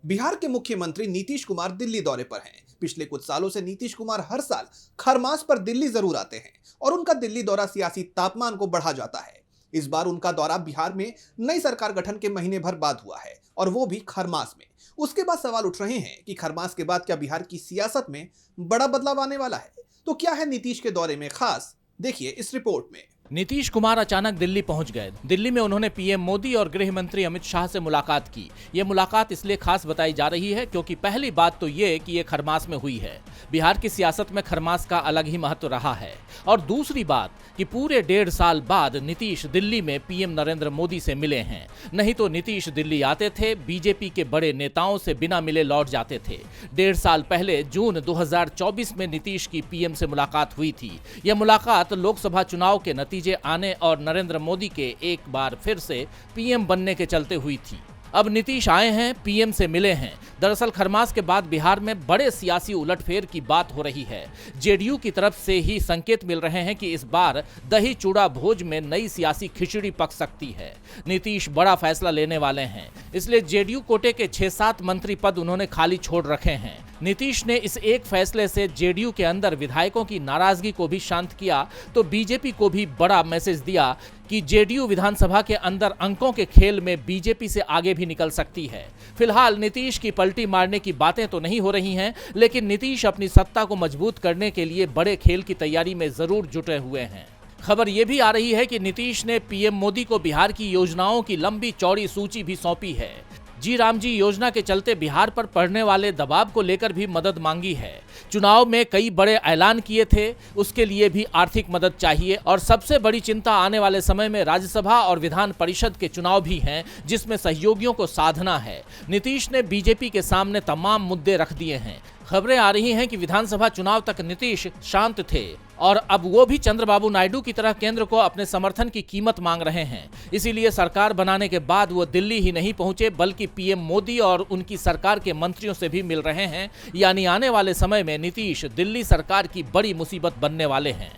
बिहार के मुख्यमंत्री नीतीश कुमार दिल्ली दौरे पर हैं। पिछले कुछ सालों से नीतीश कुमार हर साल खरमास पर दिल्ली जरूर आते हैं और उनका दिल्ली दौरा सियासी तापमान को बढ़ा जाता है। इस बार उनका दौरा बिहार में नई सरकार गठन के महीने भर बाद हुआ है और वो भी खरमास में। उसके बाद सवाल उठ रहे हैं कि खरमास के बाद क्या बिहार की सियासत में बड़ा बदलाव आने वाला है? तो क्या है नीतीश के दौरे में खास, देखिए इस रिपोर्ट में। नीतीश कुमार अचानक दिल्ली पहुंच गए। दिल्ली में उन्होंने पीएम मोदी और गृह मंत्री अमित शाह से मुलाकात की। ये मुलाकात इसलिए खास बताई जा रही है क्योंकि पहली बात तो ये कि ये खरमास में हुई है। बिहार की सियासत में खरमास का अलग ही महत्व रहा है। और दूसरी बात कि पूरे 1.5 साल बाद नीतीश दिल्ली में पीएम नरेंद्र मोदी से मिले हैं। नहीं तो नीतीश दिल्ली आते थे, बीजेपी के बड़े नेताओं से बिना मिले लौट जाते थे। 1.5 साल पहले जून 2024 में नीतीश की पीएम से मुलाकात हुई थी। यह मुलाकात लोकसभा चुनाव के नतीजे आने और नरेंद्र मोदी के एक बार फिर से पीएम बनने के चलते हुई थी। अब नीतीश आए हैं, पीएम से मिले हैं। दरअसल खरमास के बाद बिहार में बड़े सियासी उलटफेर की बात हो रही है। जेडीयू की तरफ से ही संकेत मिल रहे हैं कि इस बार दही चूड़ा भोज में नई सियासी खिचड़ी पक सकती है। नीतीश बड़ा फैसला लेने वाले हैं, इसलिए जेडीयू कोटे के 6-7 मंत्री पद उन्होंने खाली छोड़ रखे हैं। नीतीश ने इस एक फैसले से जेडीयू के अंदर विधायकों की नाराजगी को भी शांत किया तो बीजेपी को भी बड़ा मैसेज दिया कि जेडीयू विधानसभा के अंदर अंकों के खेल में बीजेपी से आगे भी निकल सकती है। फिलहाल नीतीश की पलटी मारने की बातें तो नहीं हो रही हैं, लेकिन नीतीश अपनी सत्ता को मजबूत करने के लिए बड़े खेल की तैयारी में जरूर जुटे हुए हैं। खबर यह भी आ रही है कि नीतीश ने पीएम मोदी को बिहार की योजनाओं की लंबी चौड़ी सूची भी सौंपी है। जी राम जी योजना के चलते बिहार पर पड़ने वाले दबाव को लेकर भी मदद मांगी है। चुनाव में कई बड़े ऐलान किए थे, उसके लिए भी आर्थिक मदद चाहिए। और सबसे बड़ी चिंता आने वाले समय में राज्यसभा और विधान परिषद के चुनाव भी हैं, जिसमें सहयोगियों को साधना है। नीतीश ने बीजेपी के सामने तमाम मुद्दे रख दिए हैं। खबरें आ रही हैं कि विधानसभा चुनाव तक नीतीश शांत थे और अब वो भी चंद्रबाबू नायडू की तरह केंद्र को अपने समर्थन की कीमत मांग रहे हैं। इसीलिए सरकार बनाने के बाद वो दिल्ली ही नहीं पहुंचे बल्कि पीएम मोदी और उनकी सरकार के मंत्रियों से भी मिल रहे हैं। यानी आने वाले समय में नीतीश दिल्ली सरकार की बड़ी मुसीबत बनने वाले हैं।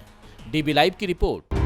डीबी लाइव की रिपोर्ट।